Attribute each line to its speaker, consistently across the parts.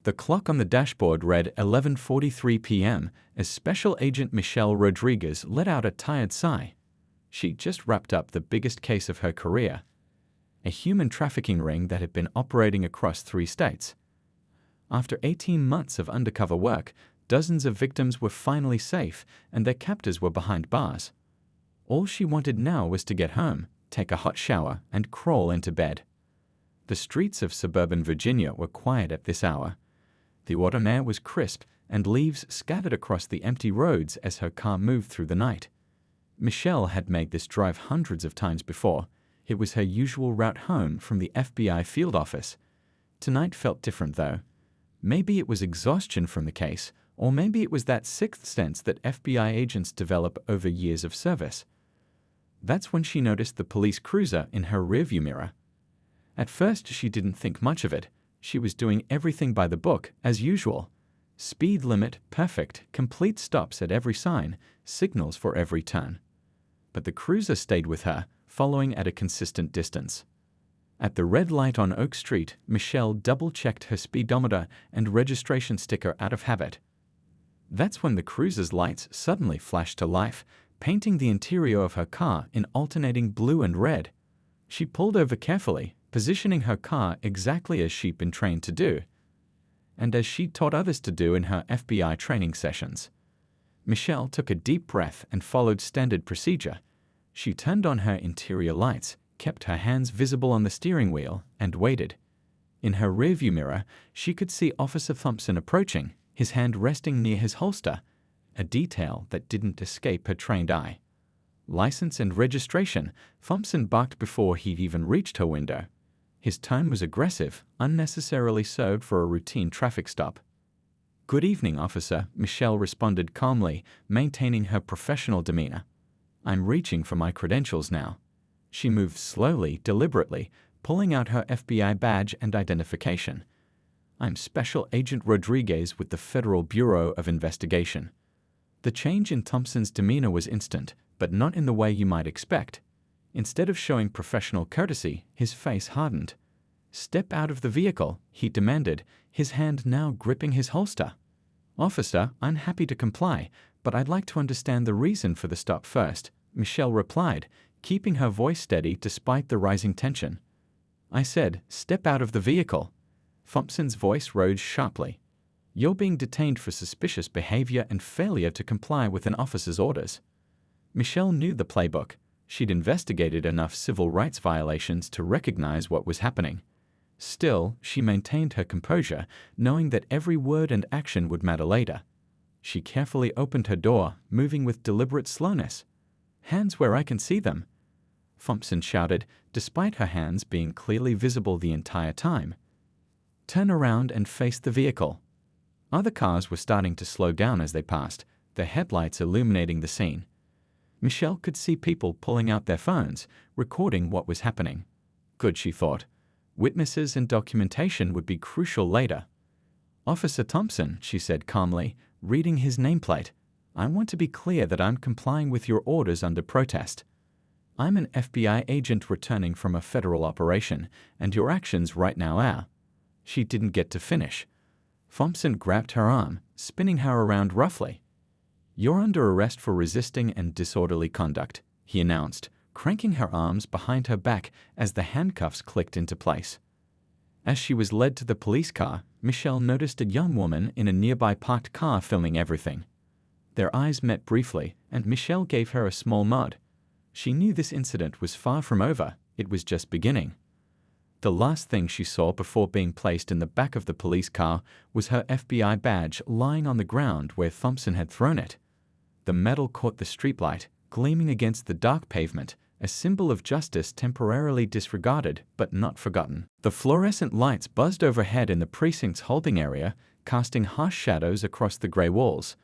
Speaker 1: The clock on the dashboard read 11:43 p.m. as Special Agent Michelle Rodriguez let out a tired sigh. She'd just wrapped up the biggest case of her career, a human trafficking ring that had been operating across 3 states. After 18 months of undercover work, dozens of victims were finally safe and their captors were behind bars. All she wanted now was to get home, take a hot shower, and crawl into bed. The streets of suburban Virginia were quiet at this hour. The autumn air was crisp, and leaves scattered across the empty roads as her car moved through the night. Michelle had made this drive hundreds of times before. It was her usual route home from the FBI field office. Tonight felt different, though. Maybe it was exhaustion from the case, or maybe it was that sixth sense that FBI agents develop over years of service. That's when she noticed the police cruiser in her rearview mirror. At first, she didn't think much of it. She was doing everything by the book, as usual. Speed limit, perfect, complete stops at every sign, signals for every turn. But the cruiser stayed with her, following at a consistent distance. At the red light on Oak Street, Michelle double-checked her speedometer and registration sticker out of habit. That's when the cruiser's lights suddenly flashed to life, painting the interior of her car in alternating blue and red. She pulled over carefully, positioning her car exactly as she'd been trained to do, and as she'd taught others to do in her FBI training sessions. Michelle took a deep breath and followed standard procedure. She turned on her interior lights, kept her hands visible on the steering wheel, and waited. In her rearview mirror, she could see Officer Thompson approaching, his hand resting near his holster, a detail that didn't escape her trained eye. License and registration, Thompson barked before he'd even reached her window. His tone was aggressive, unnecessarily so for a routine traffic stop. "Good evening, officer," Michelle responded calmly, maintaining her professional demeanor. "I'm reaching for my credentials now." She moved slowly, deliberately, pulling out her FBI badge and identification. "I'm Special Agent Rodriguez with the Federal Bureau of Investigation." The change in Thompson's demeanor was instant, but not in the way you might expect. Instead of showing professional courtesy, his face hardened. "Step out of the vehicle," he demanded, his hand now gripping his holster. "Officer, I'm happy to comply, but I'd like to understand the reason for the stop first," Michelle replied, keeping her voice steady despite the rising tension. "I said, step out of the vehicle." Thompson's voice rose sharply. "You're being detained for suspicious behavior and failure to comply with an officer's orders." Michelle knew the playbook. She'd investigated enough civil rights violations to recognize what was happening. Still, she maintained her composure, knowing that every word and action would matter later. She carefully opened her door, moving with deliberate slowness. "Hands where I can see them," Thompson shouted, despite her hands being clearly visible the entire time. "Turn around and face the vehicle." Other cars were starting to slow down as they passed, their headlights illuminating the scene. Michelle could see people pulling out their phones, recording what was happening. Good, she thought. Witnesses and documentation would be crucial later. "Officer Thompson," she said calmly, reading his nameplate, "I want to be clear that I'm complying with your orders under protest. I'm an FBI agent returning from a federal operation, and your actions right now are." She didn't get to finish. Thompson grabbed her arm, spinning her around roughly. "You're under arrest for resisting and disorderly conduct," he announced, cranking her arms behind her back as the handcuffs clicked into place. As she was led to the police car, Michelle noticed a young woman in a nearby parked car filming everything. Their eyes met briefly, and Michelle gave her a small nod. She knew this incident was far from over, it was just beginning. The last thing she saw before being placed in the back of the police car was her FBI badge lying on the ground where Thompson had thrown it. The metal caught the streetlight, gleaming against the dark pavement, a symbol of justice temporarily disregarded but not forgotten. The fluorescent lights buzzed overhead in the precinct's holding area, casting harsh shadows across the gray walls.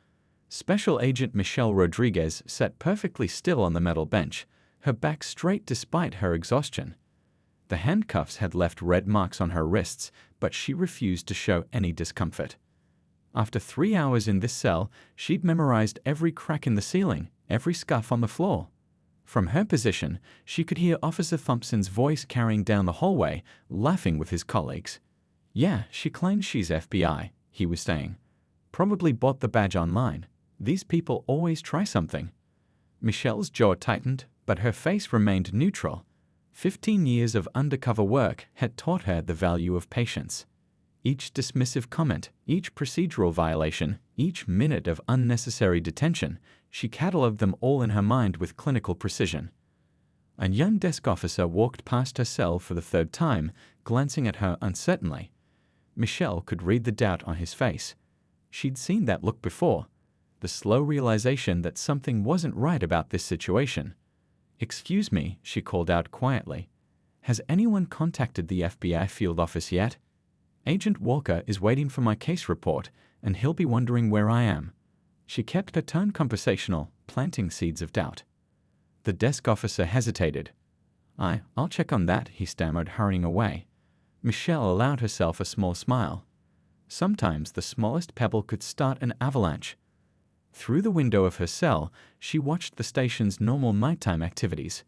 Speaker 1: Special Agent Michelle Rodriguez sat perfectly still on the metal bench, her back straight despite her exhaustion. The handcuffs had left red marks on her wrists, but she refused to show any discomfort. After 3 hours in this cell, she'd memorized every crack in the ceiling, every scuff on the floor. From her position, she could hear Officer Thompson's voice carrying down the hallway, laughing with his colleagues. Yeah, she claims she's FBI, he was saying. Probably bought the badge online. These people always try something. Michelle's jaw tightened, but her face remained neutral. 15 years of undercover work had taught her the value of patience. Each dismissive comment, each procedural violation, each minute of unnecessary detention, she catalogued them all in her mind with clinical precision. A young desk officer walked past her cell for the third time, glancing at her uncertainly. Michelle could read the doubt on his face. She'd seen that look before, the slow realization that something wasn't right about this situation. "Excuse me," she called out quietly. "Has anyone contacted the FBI field office yet? Agent Walker is waiting for my case report, and he'll be wondering where I am." She kept her tone conversational, planting seeds of doubt. The desk officer hesitated. I'll check on that," he stammered, hurrying away. Michelle allowed herself a small smile. Sometimes the smallest pebble could start an avalanche. Through the window of her cell, she watched the station's normal nighttime activities.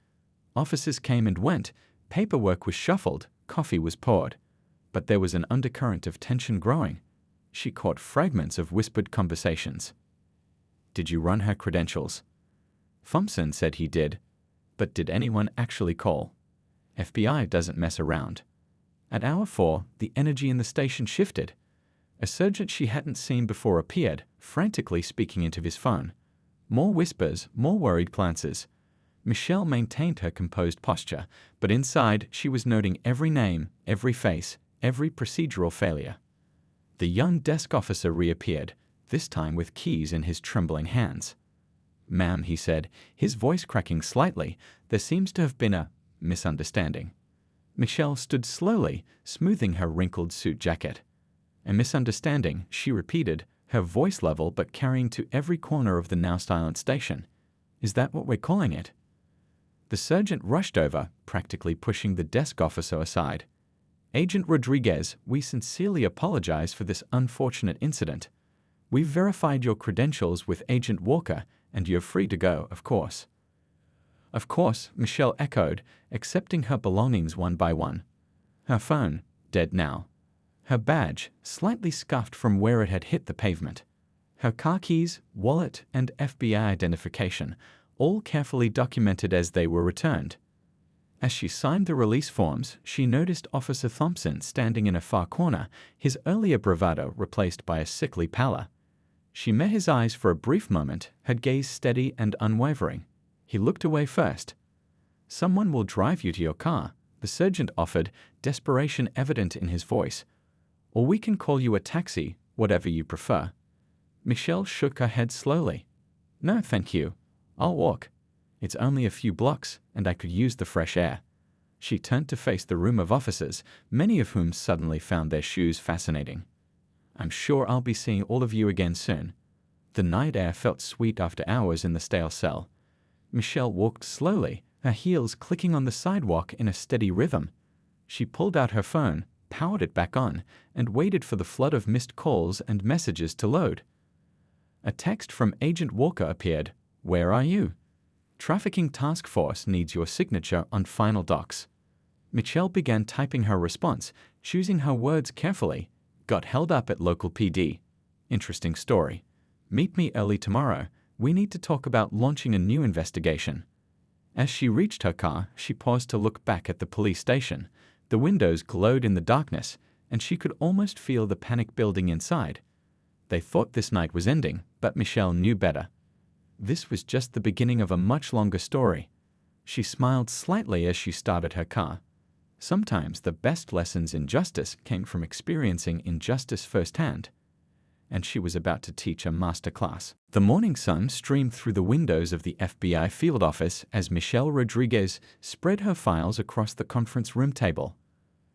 Speaker 1: Officers came and went, paperwork was shuffled, coffee was poured. But there was an undercurrent of tension growing. She caught fragments of whispered conversations. "Did you run her credentials?" "Thompson said he did. But did anyone actually call? FBI doesn't mess around." At hour 4, the energy in the station shifted. A sergeant she hadn't seen before appeared, frantically speaking into his phone. More whispers, more worried glances. Michelle maintained her composed posture, but inside she was noting every name, every face, every procedural failure. The young desk officer reappeared, this time with keys in his trembling hands. "Ma'am," he said, his voice cracking slightly, "there seems to have been a misunderstanding." Michelle stood slowly, smoothing her wrinkled suit jacket. "A misunderstanding," she repeated, her voice level but carrying to every corner of the now silent station. "Is that what we're calling it?" The sergeant rushed over, practically pushing the desk officer aside. "Agent Rodriguez, we sincerely apologize for this unfortunate incident. We've verified your credentials with Agent Walker, and you're free to go, of course." "Of course," Michelle echoed, accepting her belongings one by one. Her phone, dead now. Her badge, slightly scuffed from where it had hit the pavement. Her car keys, wallet, and FBI identification, all carefully documented as they were returned. As she signed the release forms, she noticed Officer Thompson standing in a far corner, his earlier bravado replaced by a sickly pallor. She met his eyes for a brief moment, her gaze steady and unwavering. He looked away first. "Someone will drive you to your car," the sergeant offered, desperation evident in his voice. "Or we can call you a taxi, whatever you prefer." Michelle shook her head slowly. "No, thank you. I'll walk. It's only a few blocks, and I could use the fresh air." She turned to face the room of officers, many of whom suddenly found their shoes fascinating. "I'm sure I'll be seeing all of you again soon." The night air felt sweet after hours in the stale cell. Michelle walked slowly, her heels clicking on the sidewalk in a steady rhythm. She pulled out her phone, powered it back on, and waited for the flood of missed calls and messages to load. A text from Agent Walker appeared. "Where are you? Trafficking Task Force needs your signature on final docs." Michelle began typing her response, choosing her words carefully. "Got held up at local PD. Interesting story. Meet me early tomorrow. We need to talk about launching a new investigation." As she reached her car, she paused to look back at the police station. The windows glowed in the darkness, and she could almost feel the panic building inside. They thought this night was ending, but Michelle knew better. This was just the beginning of a much longer story. She smiled slightly as she started her car. Sometimes the best lessons in justice came from experiencing injustice firsthand. And she was about to teach a master class. The morning sun streamed through the windows of the FBI field office as Michelle Rodriguez spread her files across the conference room table.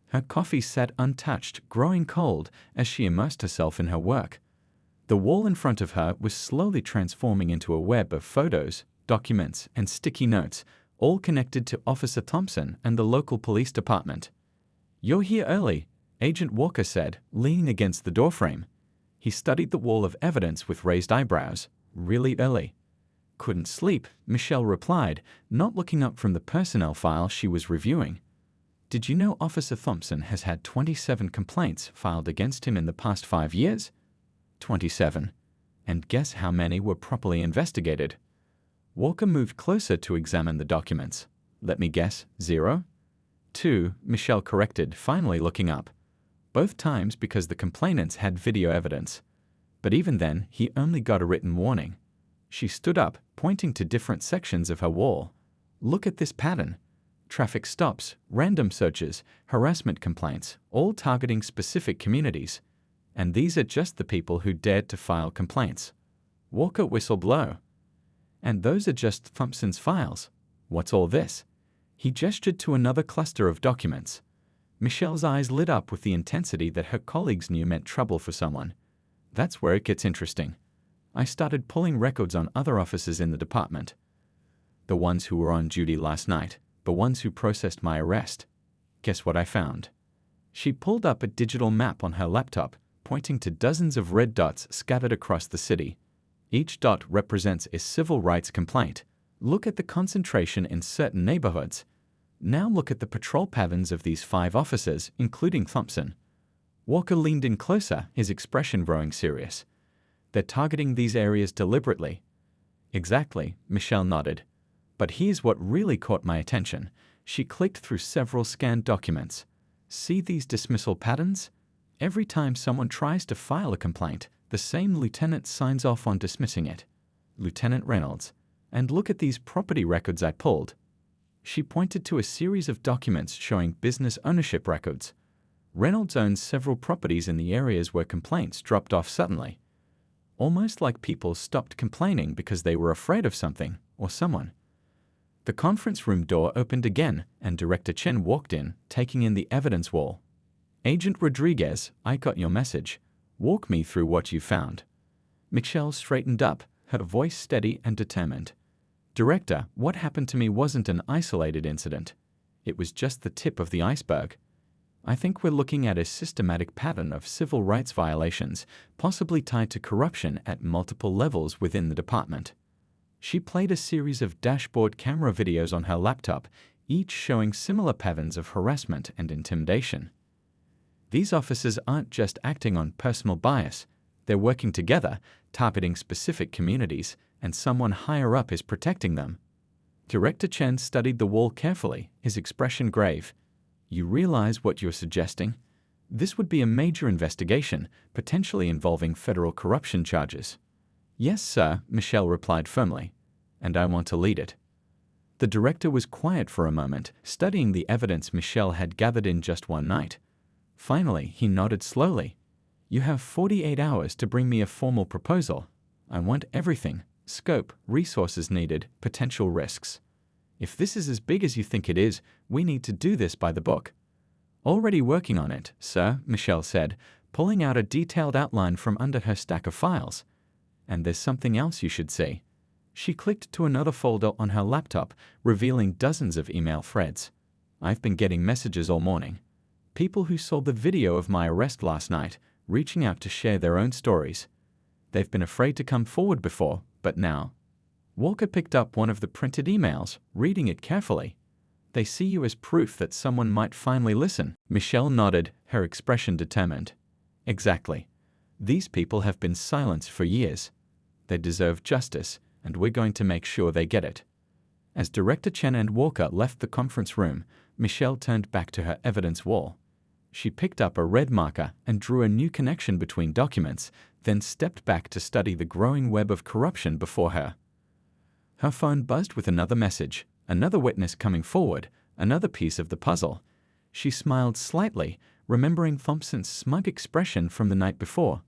Speaker 1: Her coffee sat untouched, growing cold as she immersed herself in her work. The wall in front of her was slowly transforming into a web of photos, documents, and sticky notes, all connected to Officer Thompson and the local police department. "You're here early," Agent Walker said, leaning against the doorframe. He studied the wall of evidence with raised eyebrows. "Really early." "Couldn't sleep," Michelle replied, not looking up from the personnel file she was reviewing. Did you know Officer Thompson has had 27 complaints filed against him in the past 5 years? 27. And guess how many were properly investigated? Walker moved closer to examine the documents. Let me guess, 0? 2, Michelle corrected, finally looking up. Both times because the complainants had video evidence. But even then, he only got a written warning. She stood up, pointing to different sections of her wall. Look at this pattern. Traffic stops, random searches, harassment complaints, all targeting specific communities. And these are just the people who dared to file complaints. Walker whistled low. And those are just Thompson's files. What's all this? He gestured to another cluster of documents. Michelle's eyes lit up with the intensity that her colleagues knew meant trouble for someone. That's where it gets interesting. I started pulling records on other officers in the department. The ones who were on duty last night, the ones who processed my arrest. Guess what I found? She pulled up a digital map on her laptop, pointing to dozens of red dots scattered across the city. Each dot represents a civil rights complaint. Look at the concentration in certain neighborhoods. Now look at the patrol patterns of these 5 officers, including Thompson. Walker leaned in closer, his expression growing serious. They're targeting these areas deliberately. Exactly, Michelle nodded. But here's what really caught my attention. She clicked through several scanned documents. See these dismissal patterns? Every time someone tries to file a complaint, the same lieutenant signs off on dismissing it. Lieutenant Reynolds. And look at these property records I pulled. She pointed to a series of documents showing business ownership records. Reynolds owns several properties in the areas where complaints dropped off suddenly. Almost like people stopped complaining because they were afraid of something or someone. The conference room door opened again, and Director Chen walked in, taking in the evidence wall. Agent Rodriguez, I got your message. Walk me through what you found. Michelle straightened up, her voice steady and determined. Director, what happened to me wasn't an isolated incident. It was just the tip of the iceberg. I think we're looking at a systematic pattern of civil rights violations, possibly tied to corruption at multiple levels within the department. She played a series of dashboard camera videos on her laptop, each showing similar patterns of harassment and intimidation. These officers aren't just acting on personal bias. They're working together, targeting specific communities, and someone higher up is protecting them. Director Chen studied the wall carefully, his expression grave. You realize what you're suggesting? This would be a major investigation, potentially involving federal corruption charges. Yes, sir, Michelle replied firmly. And I want to lead it. The director was quiet for a moment, studying the evidence Michelle had gathered in just one night. Finally, he nodded slowly. You have 48 hours to bring me a formal proposal. I want everything. Scope, resources needed, potential risks. If this is as big as you think it is, we need to do this by the book. Already working on it, sir, Michelle said, pulling out a detailed outline from under her stack of files. And there's something else you should see. She clicked to another folder on her laptop, revealing dozens of email threads. I've been getting messages all morning. People who saw the video of my arrest last night, reaching out to share their own stories. They've been afraid to come forward before, but now. Walker picked up one of the printed emails, reading it carefully. They see you as proof that someone might finally listen. Michelle nodded, her expression determined. Exactly. These people have been silenced for years. They deserve justice, and we're going to make sure they get it. As Director Chen and Walker left the conference room, Michelle turned back to her evidence wall. She picked up a red marker and drew a new connection between documents, then stepped back to study the growing web of corruption before her. Her phone buzzed with another message, another witness coming forward, another piece of the puzzle. She smiled slightly, remembering Thompson's smug expression from the night before.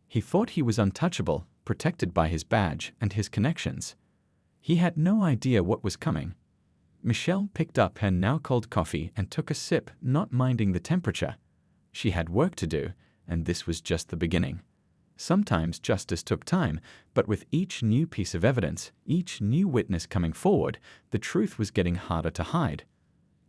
Speaker 1: He thought he was untouchable, protected by his badge and his connections. He had no idea what was coming. Michelle picked up her now-cold coffee and took a sip, not minding the temperature. She had work to do, and this was just the beginning. Sometimes justice took time, but with each new piece of evidence, each new witness coming forward, the truth was getting harder to hide.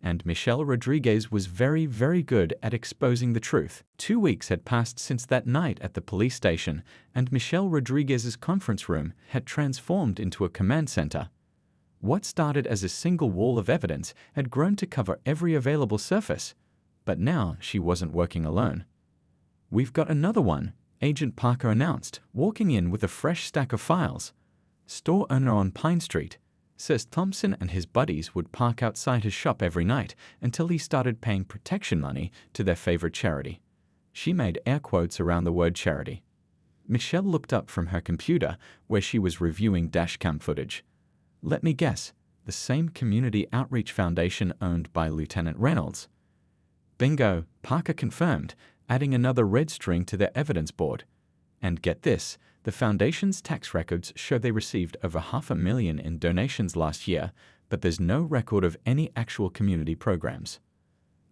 Speaker 1: And Michelle Rodriguez was very, very good at exposing the truth. 2 weeks had passed since that night at the police station, and Michelle Rodriguez's conference room had transformed into a command center. What started as a single wall of evidence had grown to cover every available surface. But now she wasn't working alone. "We've got another one," Agent Parker announced, walking in with a fresh stack of files. Store owner on Pine Street says Thompson and his buddies would park outside his shop every night until he started paying protection money to their favorite charity. She made air quotes around the word charity. Michelle looked up from her computer where she was reviewing dashcam footage. "Let me guess, the same community outreach foundation owned by Lieutenant Reynolds." "Bingo," Parker confirmed, adding another red string to their evidence board. "And get this, the foundation's tax records show they received over $500,000 in donations last year, but there's no record of any actual community programs."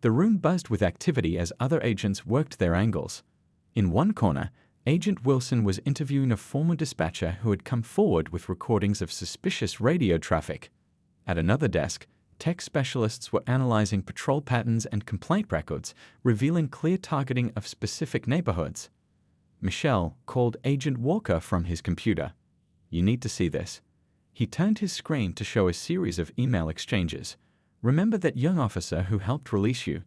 Speaker 1: The room buzzed with activity as other agents worked their angles. In one corner, Agent Wilson was interviewing a former dispatcher who had come forward with recordings of suspicious radio traffic. At another desk, tech specialists were analyzing patrol patterns and complaint records, revealing clear targeting of specific neighborhoods. Michelle called Agent Walker from his computer. "You need to see this." He turned his screen to show a series of email exchanges. "Remember that young officer who helped release you?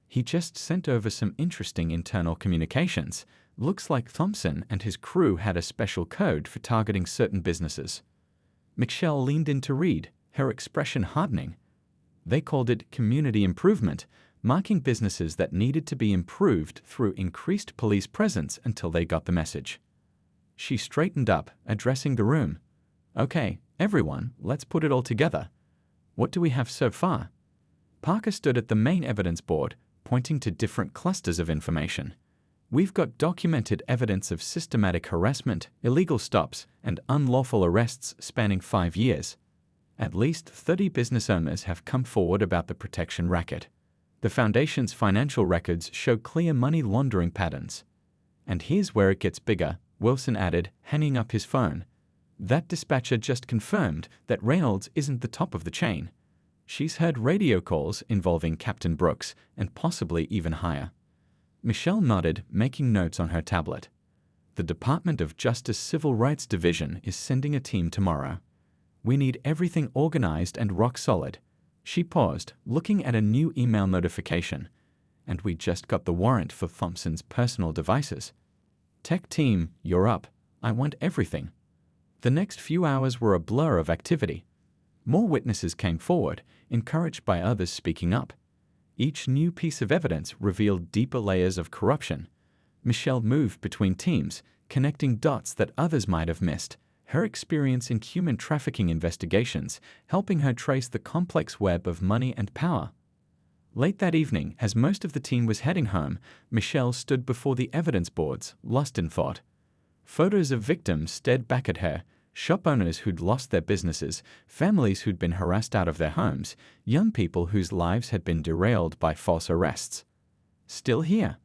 Speaker 1: He just sent over some interesting internal communications. Looks like Thompson and his crew had a special code for targeting certain businesses." Michelle leaned in to read, her expression hardening. They called it community improvement, marking businesses that needed to be improved through increased police presence until they got the message. She straightened up, addressing the room. "Okay, everyone, let's put it all together. What do we have so far?" Parker stood at the main evidence board, pointing to different clusters of information. "We've got documented evidence of systematic harassment, illegal stops, and unlawful arrests spanning 5 years. At least 30 business owners have come forward about the protection racket. The Foundation's financial records show clear money laundering patterns." "And here's where it gets bigger," Wilson added, hanging up his phone. "That dispatcher just confirmed that Reynolds isn't the top of the chain. She's heard radio calls involving Captain Brooks and possibly even higher." Michelle nodded, making notes on her tablet. "The Department of Justice Civil Rights Division is sending a team tomorrow. We need everything organized and rock solid." She paused, looking at a new email notification. "And we just got the warrant for Thompson's personal devices. Tech team, you're up. I want everything." The next few hours were a blur of activity. More witnesses came forward, encouraged by others speaking up. Each new piece of evidence revealed deeper layers of corruption. Michelle moved between teams, connecting dots that others might have missed, her experience in human trafficking investigations helping her trace the complex web of money and power. Late that evening, as most of the team was heading home, Michelle stood before the evidence boards, lost in thought. Photos of victims stared back at her, shop owners who'd lost their businesses, families who'd been harassed out of their homes, young people whose lives had been derailed by false arrests. "Still here?"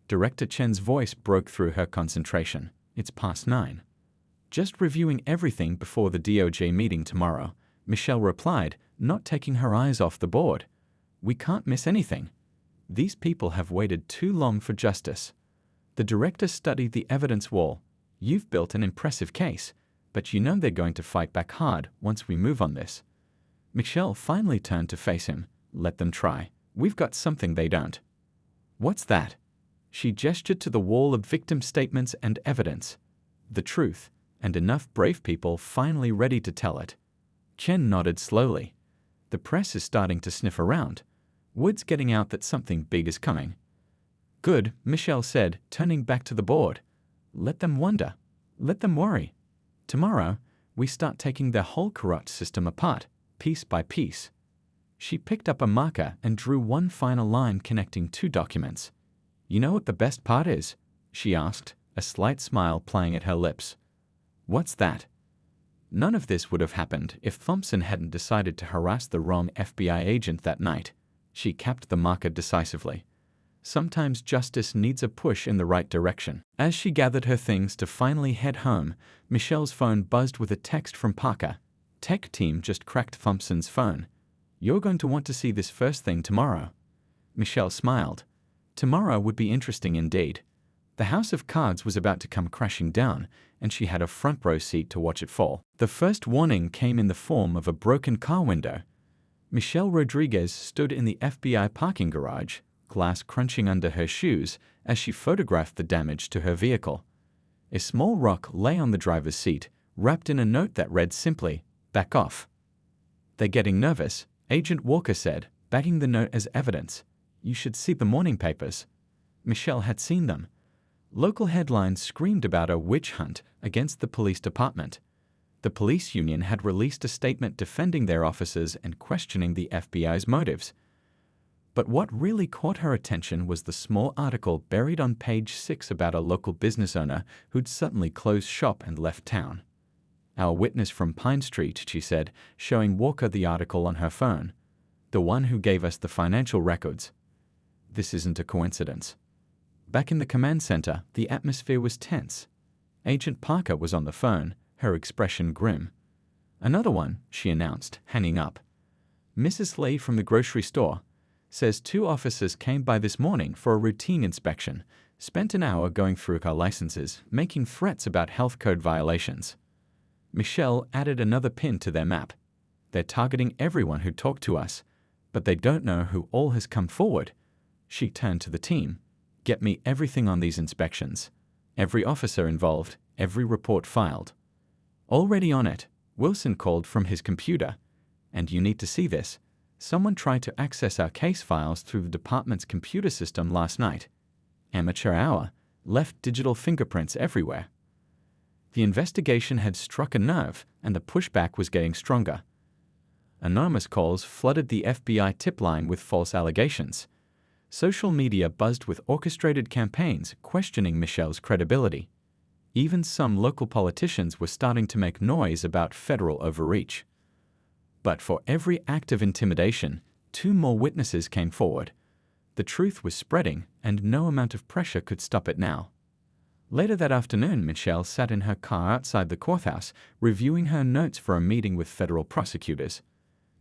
Speaker 1: Director Chen's voice broke through her concentration. "It's past 9. "Just reviewing everything before the DOJ meeting tomorrow," Michelle replied, not taking her eyes off the board. "We can't miss anything. These people have waited too long for justice." The director studied the evidence wall. "You've built an impressive case, but you know they're going to fight back hard once we move on this." Michelle finally turned to face him. "Let them try. We've got something they don't." "What's that?" She gestured to the wall of victim statements and evidence. "The truth, and enough brave people finally ready to tell it." Chen nodded slowly. "The press is starting to sniff around. Word's getting out that something big is coming." "Good," Michelle said, turning back to the board. "Let them wonder. Let them worry. Tomorrow, we start taking their whole corrupt system apart, piece by piece." She picked up a marker and drew one final line connecting 2 documents. "You know what the best part is?" she asked, a slight smile playing at her lips. "What's that?" None of this would have happened if Thompson hadn't decided to harass the wrong FBI agent that night. She capped the marker decisively. Sometimes justice needs a push in the right direction. As she gathered her things to finally head home, Michelle's phone buzzed with a text from Parker. "Tech team just cracked Thompson's phone. You're going to want to see this first thing tomorrow." Michelle smiled. Tomorrow would be interesting indeed. The house of cards was about to come crashing down, and she had a front row seat to watch it fall. The first warning came in the form of a broken car window. Michelle Rodriguez stood in the FBI parking garage, glass crunching under her shoes as she photographed the damage to her vehicle. A small rock lay on the driver's seat, wrapped in a note that read simply, "Back off." "They're getting nervous," Agent Walker said, bagging the note as evidence. "You should see the morning papers." Michelle had seen them. Local headlines screamed about a witch hunt against the police department. The police union had released a statement defending their officers and questioning the FBI's motives. But what really caught her attention was the small article buried on page 6 about a local business owner who'd suddenly closed shop and left town. "Our witness from Pine Street," she said, showing Walker the article on her phone. "The one who gave us the financial records. This isn't a coincidence." Back in the command center, the atmosphere was tense. Agent Parker was on the phone, her expression grim. "Another one," she announced, hanging up. "Mrs. Lee from the grocery store says 2 officers came by this morning for a routine inspection, spent an hour going through our licenses, making threats about health code violations." Michelle added another pin to their map. "They're targeting everyone who talked to us, but they don't know who all has come forward." She turned to the team. "Get me everything on these inspections. Every officer involved, every report filed." Already on it, Wilson called from his computer. "And you need to see this. Someone tried to access our case files through the department's computer system last night. Amateur hour, left digital fingerprints everywhere." The investigation had struck a nerve, and the pushback was getting stronger. Anonymous calls flooded the FBI tip line with false allegations. Social media buzzed with orchestrated campaigns questioning Michelle's credibility. Even some local politicians were starting to make noise about federal overreach. But for every act of intimidation, 2 more witnesses came forward. The truth was spreading, and no amount of pressure could stop it now. Later that afternoon, Michelle sat in her car outside the courthouse, reviewing her notes for a meeting with federal prosecutors.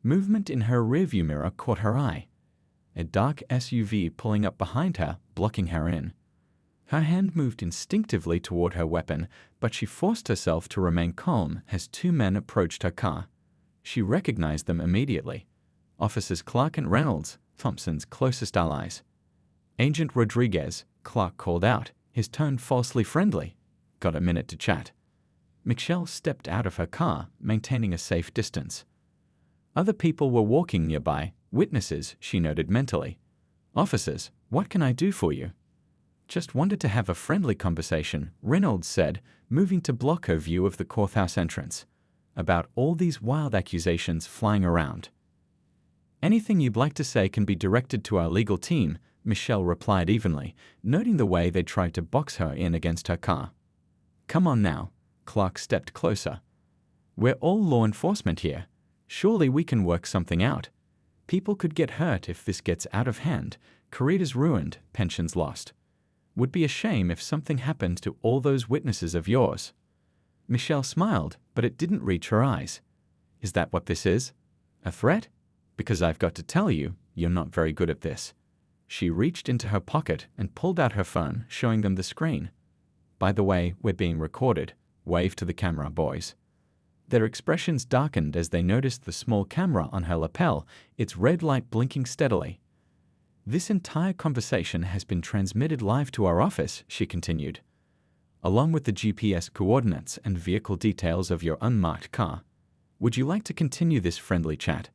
Speaker 1: Movement in her rearview mirror caught her eye. A dark SUV pulling up behind her, blocking her in. Her hand moved instinctively toward her weapon, but she forced herself to remain calm as 2 men approached her car. She recognized them immediately. Officers Clark and Reynolds, Thompson's closest allies. "Agent Rodriguez," Clark called out, his tone falsely friendly. "Got a minute to chat?" Michelle stepped out of her car, maintaining a safe distance. Other people were walking nearby, witnesses, she noted mentally. "Officers, what can I do for you?" "Just wanted to have a friendly conversation," Reynolds said, moving to block her view of the courthouse entrance. "About all these wild accusations flying around." "Anything you'd like to say can be directed to our legal team," Michelle replied evenly, noting the way they tried to box her in against her car. "Come on now." Clark stepped closer. "We're all law enforcement here. Surely we can work something out. People could get hurt if this gets out of hand, careers ruined, pensions lost. Would be a shame if something happened to all those witnesses of yours." Michelle smiled, but it didn't reach her eyes. "Is that what this is? A threat? Because I've got to tell you, you're not very good at this." She reached into her pocket and pulled out her phone, showing them the screen. "By the way, we're being recorded. Wave to the camera, boys." Their expressions darkened as they noticed the small camera on her lapel, its red light blinking steadily. "This entire conversation has been transmitted live to our office," she continued, "along with the GPS coordinates and vehicle details of your unmarked car. Would you like to continue this friendly chat?"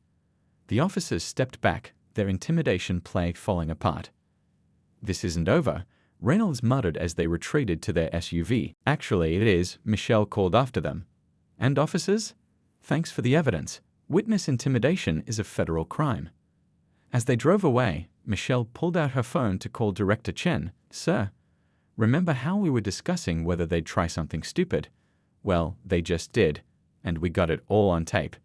Speaker 1: The officers stepped back, their intimidation play falling apart. "This isn't over," Reynolds muttered as they retreated to their SUV. "Actually, it is," Michelle called after them. "And officers? Thanks for the evidence. Witness intimidation is a federal crime." As they drove away, Michelle pulled out her phone to call Director Chen. "Sir, remember how we were discussing whether they'd try something stupid? Well, they just did, and we got it all on tape."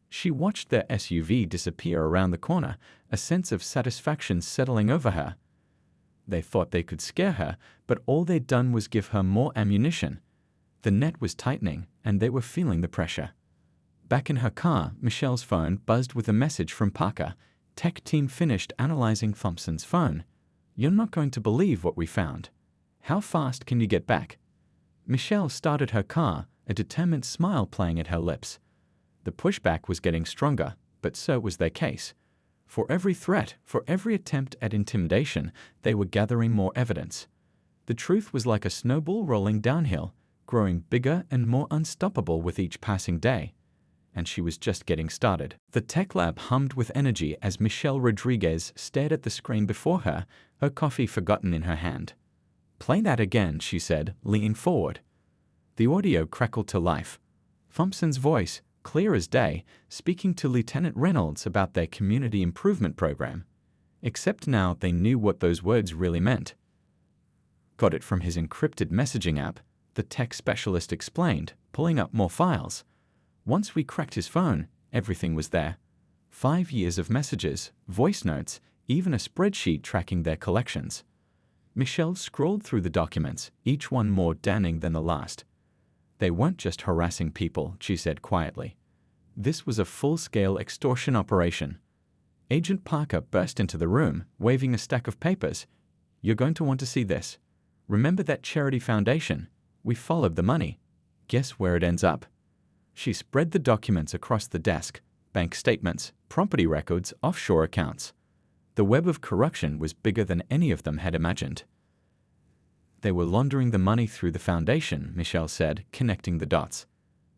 Speaker 1: She watched their SUV disappear around the corner, a sense of satisfaction settling over her. They thought they could scare her, but all they'd done was give her more ammunition. The net was tightening, and they were feeling the pressure. Back in her car, Michelle's phone buzzed with a message from Parker. "Tech team finished analyzing Thompson's phone. You're not going to believe what we found. How fast can you get back? Michelle started her car, a determined smile playing at her lips. The pushback was getting stronger, but so was their case. For every threat, for every attempt at intimidation, they were gathering more evidence. The truth was like a snowball rolling downhill, growing bigger and more unstoppable with each passing day. And she was just getting started. The tech lab hummed with energy as Michelle Rodriguez stared at the screen before her, her coffee forgotten in her hand. "Play that again," she said, leaning forward. The audio crackled to life. Thompson's voice, clear as day, speaking to Lieutenant Reynolds about their community improvement program. Except now they knew what those words really meant. "Got it from his encrypted messaging app," the tech specialist explained, pulling up more files. "Once we cracked his phone, everything was there. 5 years of messages, voice notes, even a spreadsheet tracking their collections." Michelle scrolled through the documents, each one more damning than the last. "They weren't just harassing people," she said quietly. "This was a full-scale extortion operation." Agent Parker burst into the room, waving a stack of papers. "You're going to want to see this. Remember that charity foundation? We followed the money. Guess where it ends up?" She spread the documents across the desk: bank statements, property records, offshore accounts. The web of corruption was bigger than any of them had imagined. "They were laundering the money through the foundation," Michelle said, connecting the dots.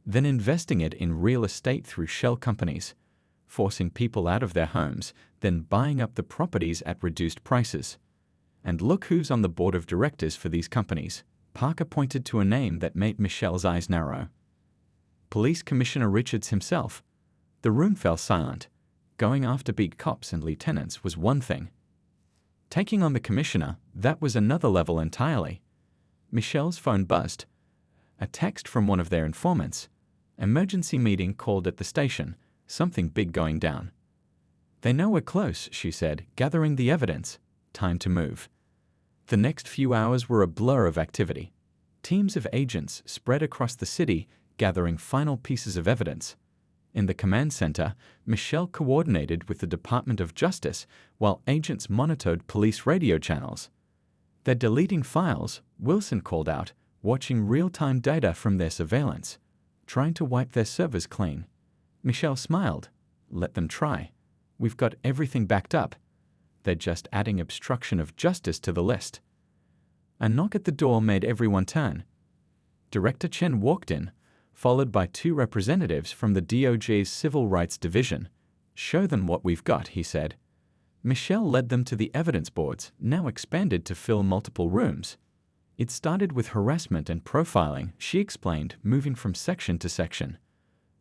Speaker 1: "Then investing it in real estate through shell companies, forcing people out of their homes, then buying up the properties at reduced prices. And look who's on the board of directors for these companies." Parker pointed to a name that made Michelle's eyes narrow. "Police Commissioner Richards himself." The room fell silent. Going after big cops and lieutenants was one thing. Taking on the commissioner, that was another level entirely. Michelle's phone buzzed. A text from one of their informants. "Emergency meeting called at the station. Something big going down." "They know we're close," she said, gathering the evidence. Time to move. The next few hours were a blur of activity. Teams of agents spread across the city, gathering final pieces of evidence. In the command center, Michelle coordinated with the Department of Justice while agents monitored police radio channels. "They're deleting files," Wilson called out, watching real-time data from their surveillance, trying to wipe their servers clean. Michelle smiled. "Let them try. We've got everything backed up. They're just adding obstruction of justice to the list." A knock at the door made everyone turn. Director Chen walked in, followed by 2 representatives from the DOJ's Civil Rights Division. "Show them what we've got," he said. Michelle led them to the evidence boards, now expanded to fill multiple rooms. "It started with harassment and profiling," she explained, moving from section to section.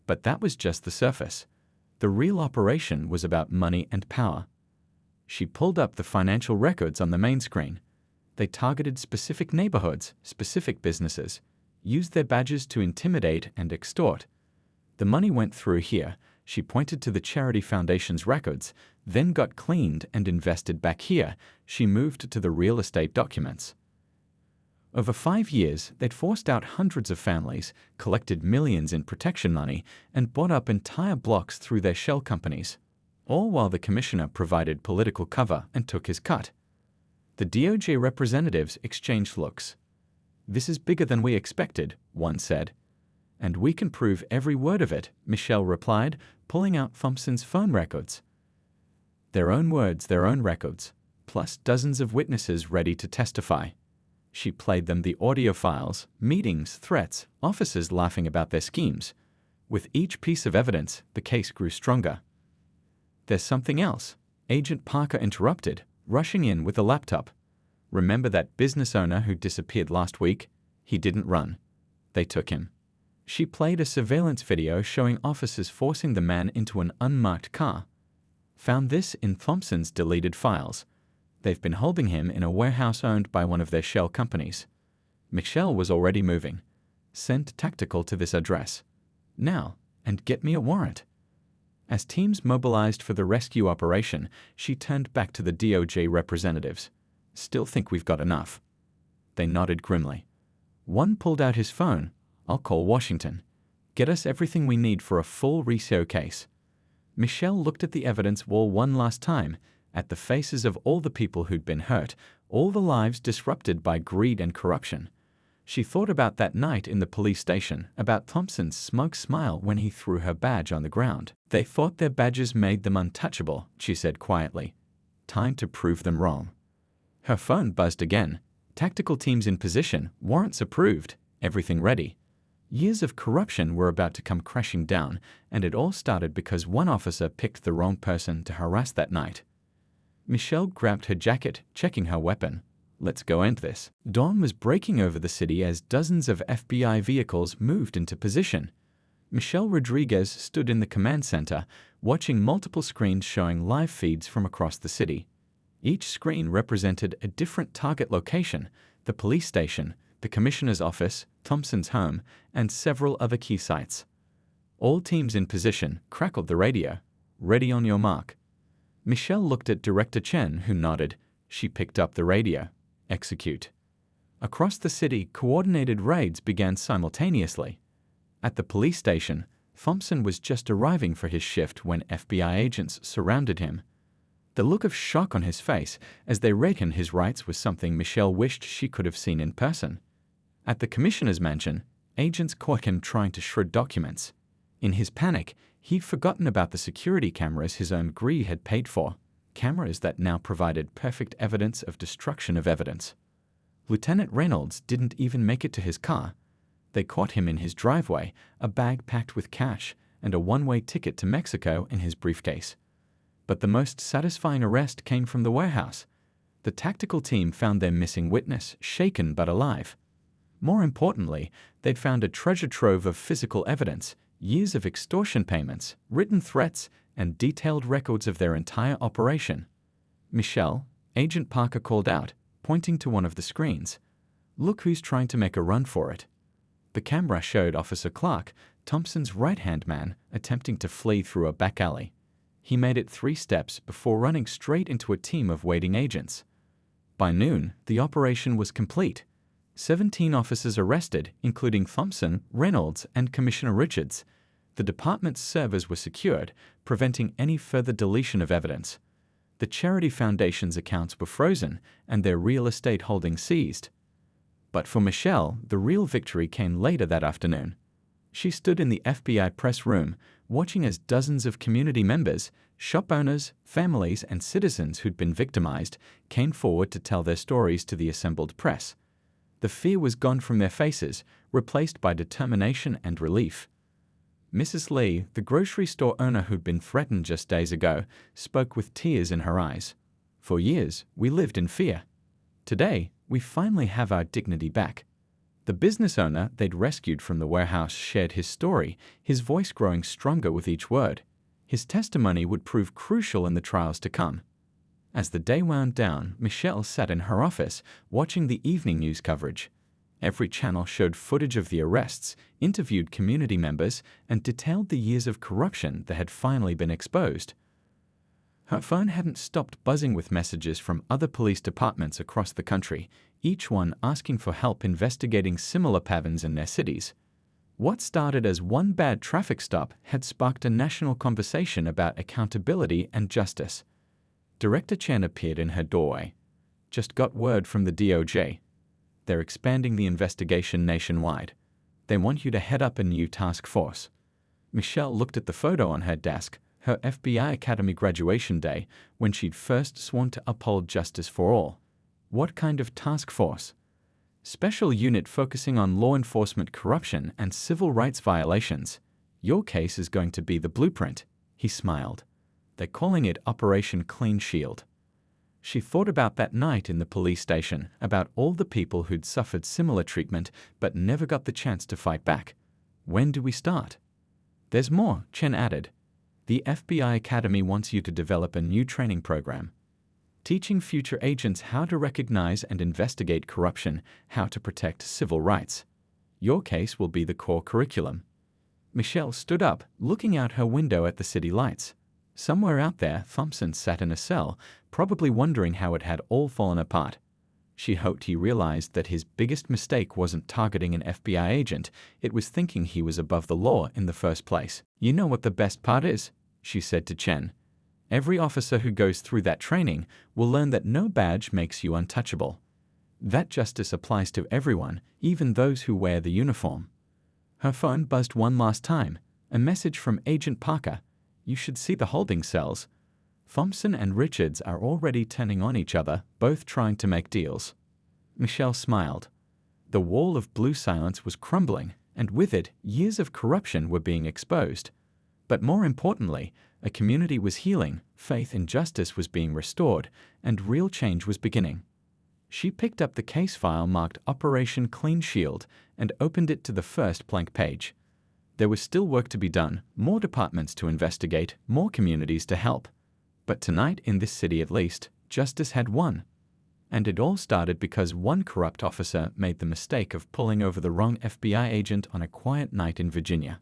Speaker 1: But that was just the surface. The real operation was about money and power. She pulled up the financial records on the main screen. They targeted specific neighborhoods, specific businesses, used their badges to intimidate and extort. "The money went through here," she pointed to the charity foundation's records, "then got cleaned and invested back here." She moved to the real estate documents. Over 5 years, they'd forced out hundreds of families, collected millions in protection money, and bought up entire blocks through their shell companies, all while the commissioner provided political cover and took his cut. The DOJ representatives exchanged looks. "This is bigger than we expected," one said. "And we can prove every word of it," Michelle replied, pulling out Thompson's phone records. Their own words, their own records, plus dozens of witnesses ready to testify. She played them the audio files, meetings, threats, officers laughing about their schemes. With each piece of evidence, the case grew stronger. "There's something else," Agent Parker interrupted, rushing in with a laptop. "Remember that business owner who disappeared last week? He didn't run. They took him." She played a surveillance video showing officers forcing the man into an unmarked car. "Found this in Thompson's deleted files. They've been holding him in a warehouse owned by one of their shell companies." Michelle was already moving. "Send tactical to this address. Now, and get me a warrant." As teams mobilized for the rescue operation, she turned back to the DOJ representatives. "Still think we've got enough?" They nodded grimly. One pulled out his phone. "I'll call Washington. Get us everything we need for a full RICO case." Michelle looked at the evidence wall one last time, at the faces of all the people who'd been hurt, all the lives disrupted by greed and corruption. She thought about that night in the police station, about Thompson's smug smile when he threw her badge on the ground. They thought their badges made them untouchable, she said quietly. Time to prove them wrong. Her phone buzzed again. Tactical teams in position, warrants approved, everything ready. Years of corruption were about to come crashing down, and it all started because one officer picked the wrong person to harass that night. Michelle grabbed her jacket, checking her weapon. Let's go end this. Dawn was breaking over the city as dozens of FBI vehicles moved into position. Michelle Rodriguez stood in the command center, watching multiple screens showing live feeds from across the city. Each screen represented a different target location: the police station, the commissioner's office, Thompson's home, and several other key sites. All teams in position, crackled the radio. Ready on your mark. Michelle looked at Director Chen, who nodded. She picked up the radio. Execute. Across the city, coordinated raids began simultaneously. At the police station, Thompson was just arriving for his shift when FBI agents surrounded him. The look of shock on his face as they read him his rights was something Michelle wished she could have seen in person. At the commissioner's mansion, agents caught him trying to shred documents. In his panic, he'd forgotten about the security cameras his own greed had paid for. Cameras that now provided perfect evidence of destruction of evidence. Lieutenant Reynolds didn't even make it to his car. They caught him in his driveway, a bag packed with cash, and a one-way ticket to Mexico in his briefcase. But the most satisfying arrest came from the warehouse. The tactical team found their missing witness, shaken but alive. More importantly, they'd found a treasure trove of physical evidence, years of extortion payments, written threats, and detailed records of their entire operation. Michelle, Agent Parker called out, pointing to one of the screens. Look who's trying to make a run for it. The camera showed Officer Clark, Thompson's right-hand man, attempting to flee through a back alley. He made it 3 steps before running straight into a team of waiting agents. By noon, the operation was complete. 17 officers arrested, including Thompson, Reynolds, and Commissioner Richards. The department's servers were secured, preventing any further deletion of evidence. The charity foundation's accounts were frozen and their real estate holdings seized. But for Michelle, the real victory came later that afternoon. She stood in the FBI press room, watching as dozens of community members, shop owners, families, and citizens who'd been victimized came forward to tell their stories to the assembled press. The fear was gone from their faces, replaced by determination and relief. Mrs. Lee, the grocery store owner who'd been threatened just days ago, spoke with tears in her eyes. For years, we lived in fear. Today, we finally have our dignity back. The business owner they'd rescued from the warehouse shared his story, his voice growing stronger with each word. His testimony would prove crucial in the trials to come. As the day wound down, Michelle sat in her office, watching the evening news coverage. Every channel showed footage of the arrests, interviewed community members, and detailed the years of corruption that had finally been exposed. Her phone hadn't stopped buzzing with messages from other police departments across the country, each one asking for help investigating similar patterns in their cities. What started as one bad traffic stop had sparked a national conversation about accountability and justice. Director Chen appeared in her doorway. Just got word from the DOJ. They're expanding the investigation nationwide. They want you to head up a new task force. Michelle looked at the photo on her desk, her FBI Academy graduation day, when she'd first sworn to uphold justice for all. What kind of task force? Special unit focusing on law enforcement corruption and civil rights violations. Your case is going to be the blueprint. He smiled. They're calling it Operation Clean Shield. She thought about that night in the police station, about all the people who'd suffered similar treatment but never got the chance to fight back. When do we start? There's more, Chen added. The FBI Academy wants you to develop a new training program, teaching future agents how to recognize and investigate corruption, how to protect civil rights. Your case will be the core curriculum. Michelle stood up, looking out her window at the city lights. Somewhere out there, Thompson sat in a cell, probably wondering how it had all fallen apart. She hoped he realized that his biggest mistake wasn't targeting an FBI agent, it was thinking he was above the law in the first place. You know what the best part is? She said to Chen. Every officer who goes through that training will learn that no badge makes you untouchable. That justice applies to everyone, even those who wear the uniform. Her phone buzzed one last time. A message from Agent Parker. You should see the holding cells. Thompson and Richards are already turning on each other, both trying to make deals. Michelle smiled. The wall of blue silence was crumbling, and with it, years of corruption were being exposed. But more importantly, a community was healing, faith in justice was being restored, and real change was beginning. She picked up the case file marked Operation Clean Shield and opened it to the first blank page. There was still work to be done, more departments to investigate, more communities to help. But tonight, in this city at least, justice had won. And it all started because one corrupt officer made the mistake of pulling over the wrong FBI agent on a quiet night in Virginia.